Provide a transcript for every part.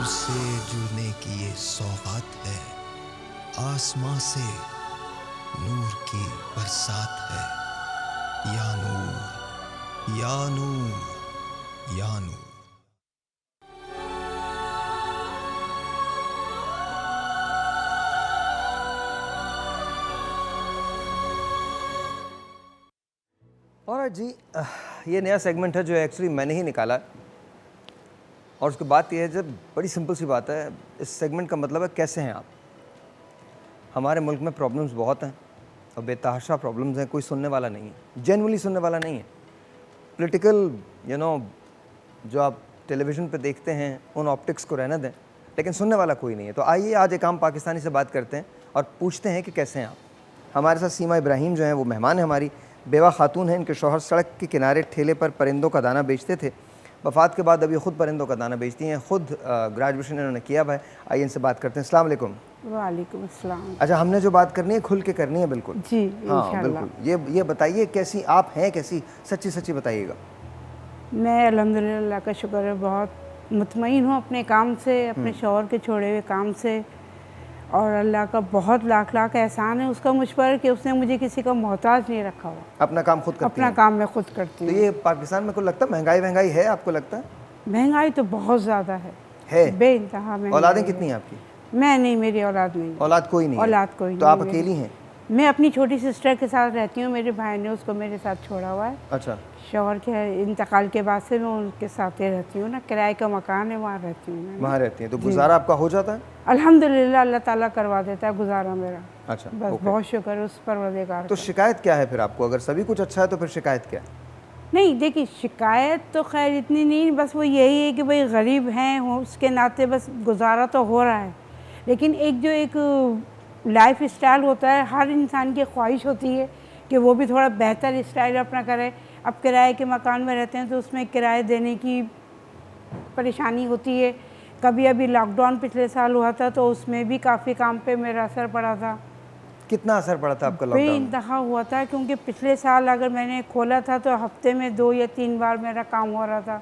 से जुड़ने की ये सौगात है, आसमां से नूर की बरसात है। या नूर, या नूर, या नूर। और जी ये नया सेगमेंट है जो एक्चुअली मैंने ही निकाला और उसकी बात यह है, जब बड़ी सिंपल सी बात है, इस सेगमेंट का मतलब है कैसे हैं आप। हमारे मुल्क में प्रॉब्लम्स बहुत हैं और बेतहाशा प्रॉब्लम्स हैं, कोई सुनने वाला नहीं है, जेन्युइनली सुनने वाला नहीं है। पॉलिटिकल जो आप टेलीविज़न पे देखते हैं उन ऑप्टिक्स को रहने दें, लेकिन सुनने वाला कोई नहीं है। तो आइए आज एक आम पाकिस्तानी से बात करते हैं और पूछते हैं कि कैसे हैं आप। हमारे साथ सीमा इब्राहिम जो हैं वो मेहमान है हमारी, बेवा खातून हैं। इनके शौहर सड़क के किनारे ठेले पर परिंदों का दाना बेचते थे, वफ़ात के बाद अभी ख़ुद परिंदों का दाना बेचती हैं। ख़ुद ग्रेजुएशन इन्होंने किया हुआ है। आइए इनसे बात करते हैं। अस्सलाम वालेकुम। वालेकुम अस्सलाम। अच्छा, हमने जो बात करनी है खुल के करनी है, बिल्कुल जी हाँ इंशाल्लाह। बिल्कुल। ये बताइए कैसी आप हैं, कैसी सच्ची सच्ची बताइएगा। मैं अल्हम्दुलिल्लाह, अल्लाह का शुक्र है, बहुत मुतमईन हूँ अपने काम से, अपने शौहर के छोड़े हुए काम से। और अल्लाह का बहुत लाख लाख एहसान है उसका मुझ पर कि उसने मुझे किसी का मोहताज नहीं रखा हुआ। अपना काम खुद करती अपना हैं। काम मैं खुद करती तो हूँ। ये पाकिस्तान में को लगता है महंगाई है, आपको लगता है? महंगाई तो बहुत ज़्यादा है, बेइंतहा महंगाई। औलादें कितनी हैं आपकी? मैं नहीं, मेरी औलाद नहीं। औलाद कोई नहीं है? औलाद कोई नहीं। तो आप अकेली हैं? मैं अपनी छोटी सिस्टर के साथ रहती हूँ, मेरे भाई ने उसको मेरे साथ छोड़ा हुआ है। अच्छा। शौहर के इंतकाल के बाद से मैं उनके साथ ही रहती हूँ ना, किराए का मकान है, वहाँ रहती हूँ मैं। वहाँ रहती हैं तो गुजारा आपका हो जाता है? अल्हम्दुलिल्लाह, अल्लाह ताला करवा देता है गुजारा मेरा। अच्छा, बस बहुत शुक्र है उस परवरदिगार तो का। शिकायत क्या है फिर आपको? अगर सभी कुछ अच्छा है तो फिर शिकायत क्या है? नहीं देखिए, शिकायत तो खैर इतनी नहीं, बस वो यही है कि भाई गरीब हैं, उसके नाते बस गुजारा तो हो रहा है। लेकिन एक लाइफ स्टाइल होता है, हर इंसान की ख्वाहिश होती है कि वो भी थोड़ा बेहतर स्टाइल अपना करे। अब किराए के मकान में रहते हैं तो उसमें किराए देने की परेशानी होती है। कभी अभी लॉकडाउन पिछले साल हुआ था तो उसमें भी काफ़ी काम पे मेरा असर पड़ा था। कितना असर पड़ा था आपका लॉकडाउन में? बेइंतहा हुआ था, क्योंकि पिछले साल अगर मैंने खोला था तो हफ्ते में 2 या 3 बार मेरा काम हो रहा था।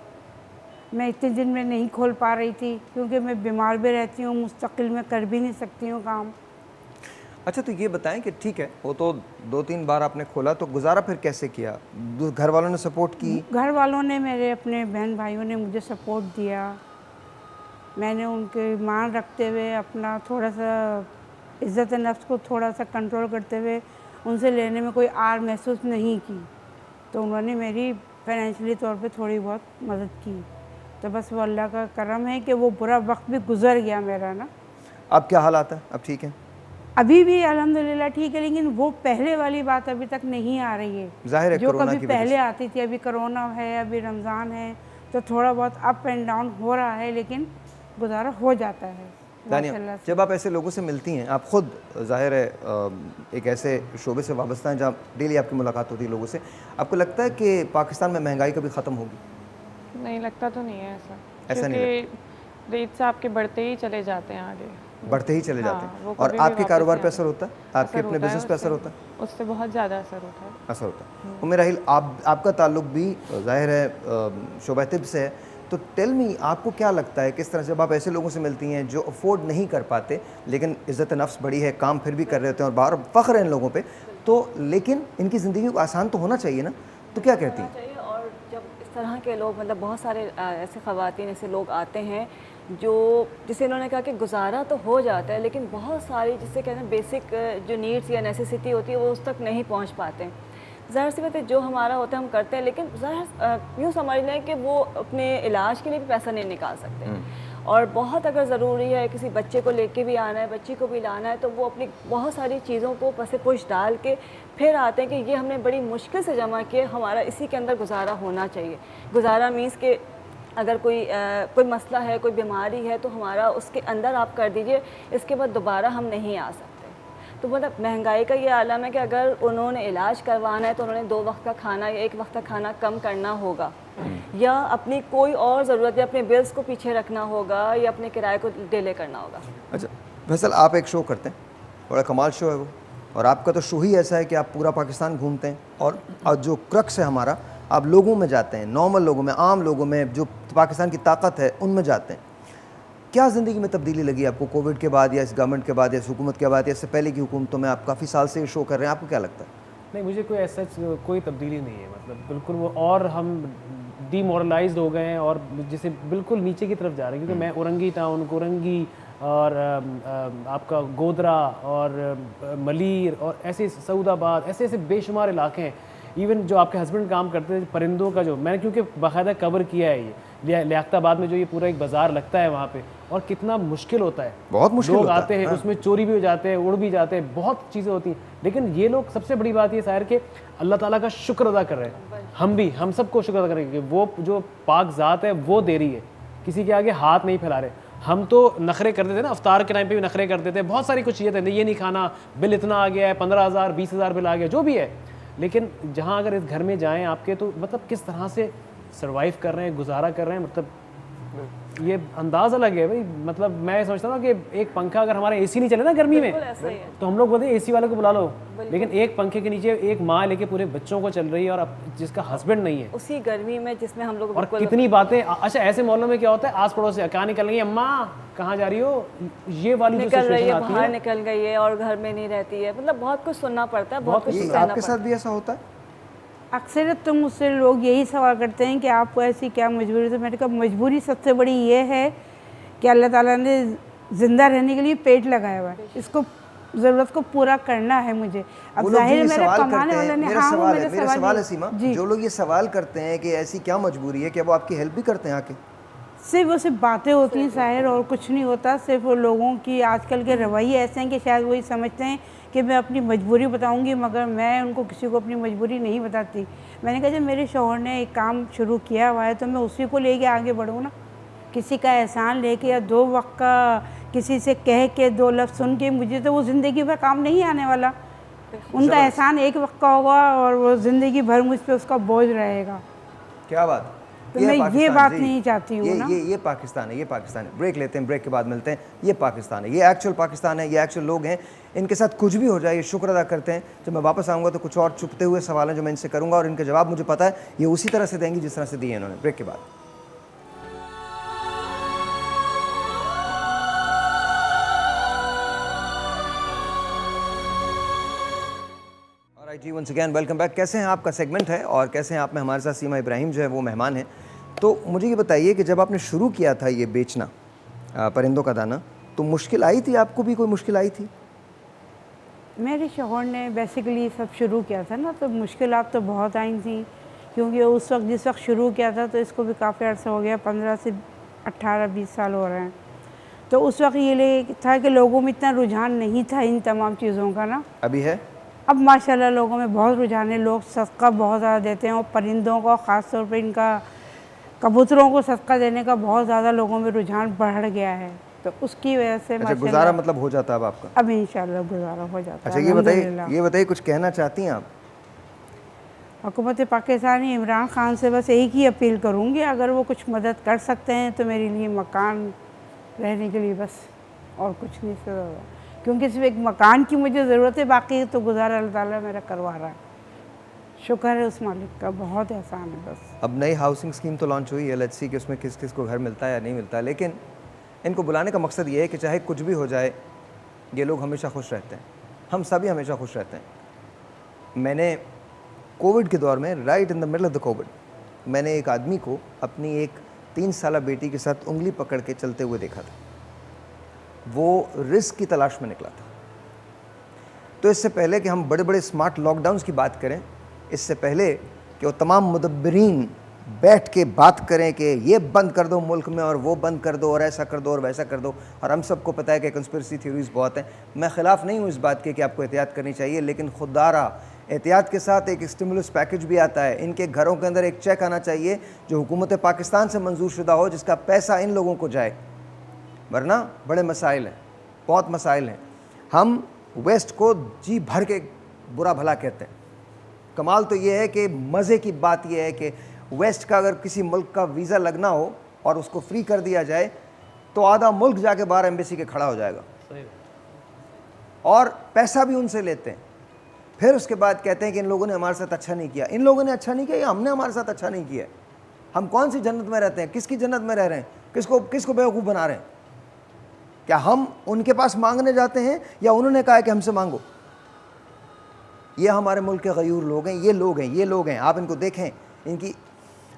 मैं इतने दिन में नहीं खोल पा रही थी क्योंकि मैं बीमार भी रहती हूँ, मुस्तकिल में कर भी नहीं सकती हूँ काम। अच्छा, तो ये बताएं कि ठीक है, वो तो 2-3 बार आपने खोला, तो गुजारा फिर कैसे किया? घर वालों ने सपोर्ट की? घर वालों ने, मेरे अपने बहन भाइयों ने मुझे सपोर्ट दिया। मैंने उनके मान रखते हुए अपना थोड़ा सा इज़्ज़त नफ्स को थोड़ा सा कंट्रोल करते हुए उनसे लेने में कोई आर महसूस नहीं की, तो उन्होंने मेरी फाइनेंशियली तौर पे थोड़ी बहुत मदद की। तो बस वो अल्लाह का करम है कि वो बुरा वक्त भी गुजर गया मेरा ना। अब क्या हालात है? अब ठीक है? अभी भी अल्हम्दुलिल्लाह ठीक है, लेकिन वो पहले वाली बात अभी तक नहीं आ रही है, जाहिर है जो कोरोना कभी की वजह पहले से। आती थी। अभी कोरोना है, अभी रमज़ान है, तो थोड़ा बहुत अप एंड डाउन हो रहा है, लेकिन गुजारा हो जाता है दानिया, माशाल्लाह से। जब आप ऐसे लोगों से मिलती हैं, आप खुद जाहिर है एक ऐसे शोबे से वाबस्ता हैं जहाँ डेली आपकी मुलाकात होती है लोगों से, आपको लगता है कि पाकिस्तान में महंगाई कभी ख़त्म होगी? नहीं, लगता तो नहीं है ऐसा नहीं क्योंकि रेट से आपके बढ़ते ही चले जाते हैं आगे, बढ़ते ही चले हाँ, जाते हैं। वो और कभी भी आपके वापस कारोबार नहीं पे आते। असर होता है? आपके असर अपने होता है बिजनेस पे असर होता है? उससे बहुत ज़्यादा असर होता है। असर होता है। उम्र राहिल, आपका ताल्लुक भी जाहिर है शोबा तिब से है, तो टेल मी, आपको क्या लगता है किस तरह जब आप ऐसे लोगों से मिलती हैं जो अफोर्ड नहीं कर पाते, लेकिन इज़्ज़त नफ्स बड़ी है, काम फिर भी कर रहे होते हैं और बाहर फ़ख्र है इन लोगों पे, तो लेकिन इनकी ज़िंदगी को आसान तो होना चाहिए ना, तो क्या कहती हैं? चाहिए। और जब इस तरह के लोग, मतलब बहुत सारे ऐसे ख़वातीन, ऐसे लोग आते हैं जो, जिसे इन्होंने कहा कि गुजारा तो हो जाता है, लेकिन बहुत सारी जिससे कहते हैं बेसिक जो नीड्स या नेसेसिटी होती है वो उस तक नहीं पहुंच पाते। ज़ाहिर सी बात है, जो हमारा होता है हम करते हैं, लेकिन ज़ाहिर यूँ समझ लें कि वो अपने इलाज के लिए भी पैसा नहीं निकाल सकते। और बहुत अगर ज़रूरी है, किसी बच्चे को लेके भी आना है, बच्ची को भी लाना है, तो वो अपनी बहुत सारी चीज़ों को पसे पुश डाल के फिर आते हैं कि ये हमने बड़ी मुश्किल से जमा किए, हमारा इसी के अंदर गुजारा होना चाहिए। गुजारा मीन्स के अगर कोई मसला है, कोई बीमारी है, तो हमारा उसके अंदर आप कर दीजिए, इसके बाद दोबारा हम नहीं आ सकते। तो मतलब महंगाई का ये आलम है कि अगर उन्होंने इलाज करवाना है तो उन्होंने 2 वक्त का खाना या 1 वक्त का खाना कम करना होगा, या अपनी कोई और ज़रूरत, या अपने बिल्स को पीछे रखना होगा, या अपने किराए को डिले करना होगा। अच्छा फैसल, आप एक शो करते हैं, बड़ा कमाल शो है वो, और आपका तो शो ही ऐसा है कि आप पूरा पाकिस्तान घूमते हैं, और जो क्रक्स है हमारा, आप लोगों में जाते हैं, नॉर्मल लोगों में, आम लोगों में, जो पाकिस्तान की ताकत है उनमें जाते हैं। क्या ज़िंदगी में तब्दीली लगी आपको कोविड के बाद या इस गवर्नमेंट के बाद या इस हुकूमत के बाद या इससे पहले की हुकूमतों में? आप काफ़ी साल से ये शो कर रहे हैं, आपको क्या लगता है? नहीं, मुझे कोई ऐसा कोई तब्दीली नहीं है, मतलब बिल्कुल वो, और हम डीमोरलाइज्ड हो गए हैं और जैसे बिल्कुल नीचे की तरफ जा रहे हैं, क्योंकि मैं औरंगी टाउन, कोरंगी और आपका गोधरा और मलीर और ऐसे सऊदाबाद, ऐसे ऐसे बेशुमार इलाके हैं। इवन जो आपके हस्बैंड काम करते थे परिंदों का, जो मैंने क्योंकि बाकायदा कवर किया है ये लियाकताबाद में जो ये पूरा एक बाज़ार लगता है वहाँ पे, और कितना मुश्किल होता है, बहुत मुश्किल लोग होता है, आते हैं, हाँ। उसमें चोरी भी हो जाते हैं, उड़ भी जाते हैं, बहुत चीज़ें होती हैं। लेकिन ये लोग, सबसे बड़ी बात ये सायर के अल्लाह ताला का शुक्र अदा कर रहे हैं। हम सबको शुक्र अदा करेंगे कि वो जो पाक ज़ात है वो दे रही है, किसी के आगे हाथ नहीं फैला रहे। हम तो नखरे करते थे ना, अफ्तार के टाइम पे भी नखरे करते थे, बहुत सारी कुछ चीज़ें थे, ये नहीं खाना, बिल इतना आ गया है, 15,000 20,000 बिल आ गया, जो भी है। लेकिन जहाँ अगर इस घर में जाएं आपके, तो मतलब किस तरह से सरवाइव कर रहे हैं, गुजारा कर रहे हैं, मतलब ये अंदाज़ अलग है भाई। मतलब मैं समझता हूँ कि एक पंखा अगर हमारा एसी नहीं चले ना गर्मी में, ऐसा ही है। तो हम लोग बोलते हैं एसी वाले को बुला लो, लेकिन एक पंखे के नीचे एक माँ लेके पूरे बच्चों को चल रही है, और अब जिसका हस्बैंड नहीं है, उसी गर्मी में जिसमें हम लोग और कितनी बातें। अच्छा, ऐसे मोहल्लों में क्या होता है, आस पड़ोस से कहाँ निकल गई अम्मा, कहाँ जा रही हो, ये वाली जो निकल रही सिचुएशन है, आती बाहर है। निकल गई है और घर में नहीं रहती है, मतलब बहुत कुछ सुनना पड़ता है, बहुत कुछ ये सहना आपके पड़ता साथ भी ऐसा होता है? अक्सर तो मुझसे लोग यही सवाल करते हैं कि आपको ऐसी क्या मजबूरी? तो मैंने कहा मजबूरी सबसे बड़ी ये है कि अल्लाह ताला ने ज़िंदा रहने के लिए पेट लगाया हुआ है, इसको ज़रूरत को पूरा करना है मुझे। वो अब लोग जाहिर जो है ये मेरे सवाल कमाने करते वाले हैं, ने, मेरा हाँ, वो सवाल है, मेरे मेरा सवाल है ये- सीमा, जी। जो लोग ये सवाल करते हैं कि ऐसी क्या मजबूरी है, क्या वो आपकी हेल्प भी करते हैं आके? सिर्फ वो सिर्फ बातें होती हैं साहिर, और कुछ नहीं होता। सिर्फ वो लोगों की आजकल के रवैये ऐसे हैं कि शायद वही समझते हैं कि मैं अपनी मजबूरी बताऊंगी, मगर मैं उनको किसी को अपनी मजबूरी नहीं बताती। मैंने कहा जब मेरे शौहर ने एक काम शुरू किया हुआ है तो मैं उसी को लेके आगे बढ़ूँ ना। किसी का एहसान लेके या 2 वक्त का किसी से कह के 2 लफ्ज़ सुन के मुझे तो वो ज़िंदगी भर काम नहीं आने वाला। उनका एहसान एक वक्त का होगा और वो ज़िंदगी भर मुझ पे उसका बोझ रहेगा। क्या बात। तो है मैं ये पाकिस्तान, बात जी। नहीं चाहती हूँ ना। ये पाकिस्तान है, ये पाकिस्तान है। ब्रेक लेते हैं, ब्रेक के बाद मिलते हैं। ये पाकिस्तान है, ये एक्चुअल पाकिस्तान है, ये एक्चुअल लोग हैं। इनके साथ कुछ भी हो जाए ये शुक्र अदा करते हैं। जब मैं वापस आऊँगा तो कुछ और छुपते हुए सवाल हैं जो मैं इनसे करूँगा, और इनके जवाब मुझे पता है ये उसी तरह से देंगी जिस तरह से दिए इन्होंने। ब्रेक के बाद। जी वंस अगेन वेलकम बैक। कैसे हैं? आपका सेगमेंट है और कैसे हैं आप में हमारे साथ सीमा इब्राहिम जो है वो मेहमान हैं। तो मुझे ये बताइए कि जब आपने शुरू किया था ये बेचना परिंदों का दाना, तो मुश्किल आई थी आपको भी? कोई मुश्किल आई थी? मेरे शौहर ने बेसिकली सब शुरू किया था ना, तो मुश्किलात तो बहुत आई थी, क्योंकि उस वक्त जिस वक्त शुरू किया था तो इसको भी काफ़ी अर्सा हो गया, 15 से 18-20 साल हो रहे हैं। तो उस वक्त ये था कि लोगों में इतना रुझान नहीं था इन तमाम चीज़ों का ना। अभी है? अब माशाल्लाह लोगों में बहुत रुझान है, लोग सदका बहुत ज़्यादा देते हैं, और परिंदों का ख़ास तौर पे इनका कबूतरों को सदका देने का बहुत ज़्यादा लोगों में रुझान बढ़ गया है। तो उसकी वजह से अच्छा, गुजारा मतलब हो जाता है अब आपका? अब इंशाल्लाह गुजारा हो जाता अच्छा, है। ये बताइए कुछ कहना चाहती हैं आप? हुकूमत पाकिस्तानी इमरान खान से बस एक ही अपील करूँगी, अगर वो कुछ मदद कर सकते हैं तो मेरे लिए मकान रहने के लिए, बस और कुछ नहीं ज़रूरत, क्योंकि सिर्फ एक मकान की मुझे ज़रूरत है, बाकी तो गुजारा अल्लाह ताला मेरा करवा रहा है। शुक्र है उस मालिक का, बहुत एहसान है बस। अब नई हाउसिंग स्कीम तो लॉन्च हुई है, लेट्स सी कि उसमें किस किस को घर मिलता है या नहीं मिलता है, लेकिन इनको बुलाने का मकसद ये है कि चाहे कुछ भी हो जाए ये लोग हमेशा खुश रहते हैं, हम सभी हमेशा खुश रहते हैं। मैंने कोविड के दौर में, right in the middle of the Covid, मैंने एक आदमी को अपनी एक 3 साला बेटी के साथ उंगली पकड़ के चलते हुए देखा था। वो रिस्क की तलाश में निकला था। तो इससे पहले कि हम बड़े बड़े स्मार्ट लॉकडाउन्स की बात करें, इससे पहले कि वो तमाम मुदब्बिरीन बैठ के बात करें कि ये बंद कर दो मुल्क में और वो बंद कर दो और ऐसा कर दो और वैसा कर दो, और हम सबको पता है कि कंस्पिरेसी थ्योरीज बहुत हैं। मैं ख़िलाफ़ नहीं हूँ इस बात के कि आपको एहतियात करनी चाहिए, लेकिन खुदारा एहतियात के साथ एक स्टिमुलस पैकेज भी आता है। इनके घरों के अंदर एक चेक आना चाहिए जो हुकूमत पाकिस्तान से मंजूर शुदा हो, जिसका पैसा इन लोगों को जाए, वरना बड़े मसाइल हैं, बहुत मसाइल हैं। हम वेस्ट को जी भर के बुरा भला कहते हैं। कमाल तो ये है कि मज़े की बात यह है कि वेस्ट का अगर किसी मुल्क का वीज़ा लगना हो और उसको फ्री कर दिया जाए तो आधा मुल्क जाके बाहर एम्बेसी के खड़ा हो जाएगा, और पैसा भी उनसे लेते हैं। फिर उसके बाद कहते हैं कि इन लोगों ने हमारे साथ अच्छा नहीं किया। इन लोगों ने अच्छा नहीं किया या हमने हमारे साथ अच्छा नहीं किया? हम कौन सी जन्नत में रहते हैं? किसकी जन्नत में रह रहे हैं? किसको बेवकूफ़ बना रहे हैं? क्या हम उनके पास मांगने जाते हैं या उन्होंने कहा है कि हमसे मांगो? ये हमारे मुल्क के गयूर लोग हैं, ये लोग हैं, आप इनको देखें। इनकी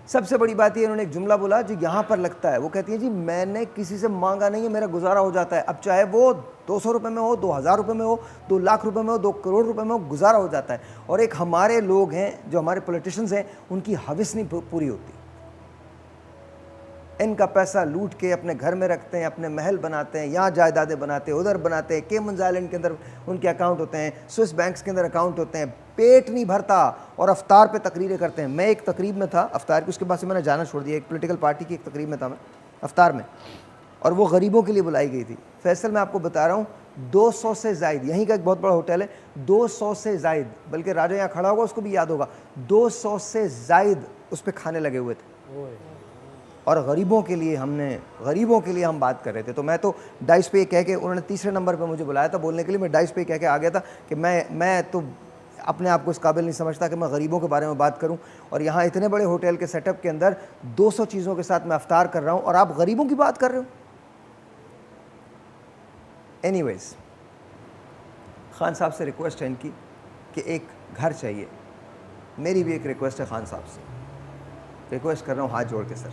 सबसे बड़ी बात ये, इन्होंने एक जुमला बोला जो यहाँ पर लगता है। वो कहती है जी मैंने किसी से मांगा नहीं है, मेरा गुजारा हो जाता है। अब चाहे वो 200 रुपये में हो, 2000 रुपये में हो, 2 लाख रुपये में हो, 2 करोड़ रुपये में हो, गुजारा हो जाता है। और एक हमारे लोग हैं जो हमारे पॉलिटिशियंस हैं, उनकी हविस नहीं पूरी होती। इनका पैसा लूट के अपने घर में रखते हैं, अपने महल बनाते हैं, यहाँ जायदादें बनाते हैं, उधर बनाते हैं। केमन्स आइलैंड के अंदर उनके अकाउंट होते हैं, स्विस बैंक्स के अंदर अकाउंट होते हैं। पेट नहीं भरता और अफ्तार पे तकरीरें करते हैं। मैं एक तकरीब में था अफ्तार की, उसके बाद से मैंने जाना छोड़ दिया। एक पॉलिटिकल पार्टी की एक तकरीब में था मैं अफ्तार में, और वो गरीबों के लिए बुलाई गई थी। फैसल मैं आपको बता रहा हूँ 200 से ज़ायद, यहीं का एक बहुत बड़ा होटल है, 200 से ज़ायद, बल्कि राजा यहाँ खड़ा होगा उसको भी याद होगा, 200 से ज़ायद उस पर खाने लगे हुए थे। और गरीबों के लिए हम बात कर रहे थे। तो मैं तो डाइस पे कह के, उन्होंने तीसरे नंबर पे मुझे बुलाया था बोलने के लिए, मैं डाइस पे कह के आ गया था कि मैं तो अपने आप को इस काबिल नहीं समझता कि मैं गरीबों के बारे में बात करूं। और यहाँ इतने बड़े होटल के सेटअप के अंदर 200 चीज़ों के साथ मैं अफ्तार कर रहा हूँ और आप गरीबों की बात कर रहे हो। एनीवेज, खान साहब से रिक्वेस्ट है इनकी कि एक घर चाहिए। मेरी भी एक रिक्वेस्ट है खान साहब से, रिक्वेस्ट कर रहा हूँ हाथ जोड़ के सर,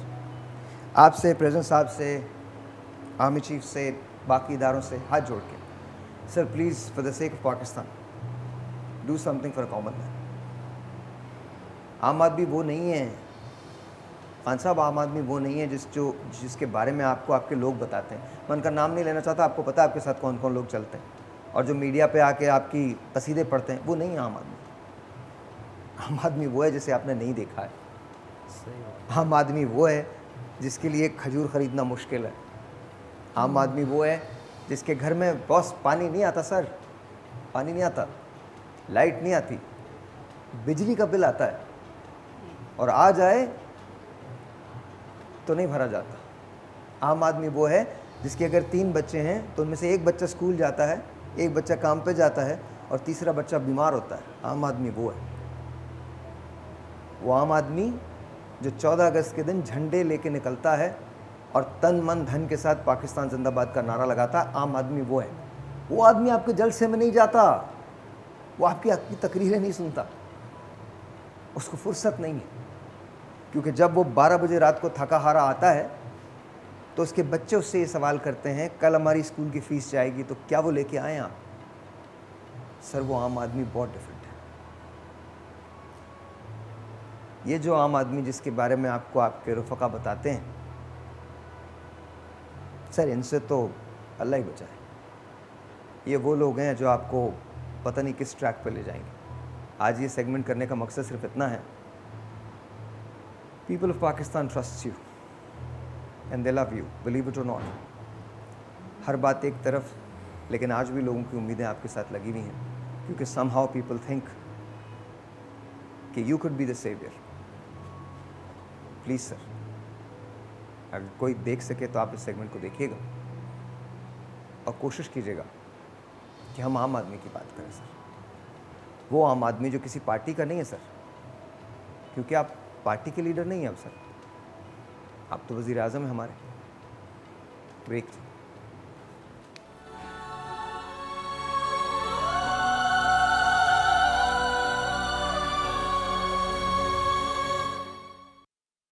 आपसे, प्रेसिडेंट साहब से, आर्मी चीफ से, बाकी इदारों से हाथ जोड़ के, sir please for the sake of Pakistan do something for common man. आम आदमी वो नहीं है खान साहब, आम आदमी वो नहीं है जिसके बारे में आपको आपके लोग बताते हैं। मैं उनका नाम नहीं लेना चाहता, आपको पता है आपके साथ कौन कौन लोग चलते हैं, और जो मीडिया पे आके आपकी कसीदे पढ़ते हैं, वो नहीं है आम आदमी। आम आदमी वो है जिसे आपने नहीं देखा है। आम आदमी वो है जिसके लिए खजूर ख़रीदना मुश्किल है। आम आदमी वो है जिसके घर में बॉस पानी नहीं आता सर, पानी नहीं आता, लाइट नहीं आती, बिजली का बिल आता है, और आ जाए तो नहीं भरा जाता। आम आदमी वो है जिसके अगर 3 बच्चे हैं तो उनमें से एक बच्चा स्कूल जाता है, एक बच्चा काम पे जाता है, और तीसरा बच्चा बीमार होता है। आम आदमी वो है। वो आम आदमी जो 14 अगस्त के दिन झंडे लेके निकलता है और तन मन धन के साथ पाकिस्तान जिंदाबाद का नारा लगाता है, आम आदमी वो है। वो आदमी आपके जलसे में नहीं जाता, वो आपकी तकरीरें नहीं सुनता, उसको फुर्सत नहीं है। क्योंकि जब वो 12 बजे रात को थका हारा आता है तो उसके बच्चे उससे ये सवाल करते हैं, कल हमारी स्कूल की फ़ीस जाएगी तो क्या वो लेके आए आप? सर वो आम आदमी बहुत डिफरेंट है। ये जो आम आदमी जिसके बारे में आपको आपके रफ़क़ा बताते हैं, सर इनसे तो अल्लाह ही बचाए। ये वो लोग हैं जो आपको पता नहीं किस ट्रैक पे ले जाएंगे। आज ये सेगमेंट करने का मकसद सिर्फ इतना है, people of Pakistan trust you and they love you, believe it और नॉट। हर बात एक तरफ, लेकिन आज भी लोगों की उम्मीदें आपके साथ लगी हुई हैं, क्योंकि समहाउ पीपल थिंक कि you could be the saviour. Please sir, अगर कोई देख सके तो आप इस सेगमेंट को देखिएगा और कोशिश कीजिएगा कि हम आम आदमी की बात करें सर। वो आम आदमी जो किसी पार्टी का नहीं है सर, क्योंकि आप पार्टी के लीडर नहीं हैं अब सर, आप तो वज़ीर आज़म हैं हमारे। ब्रेक।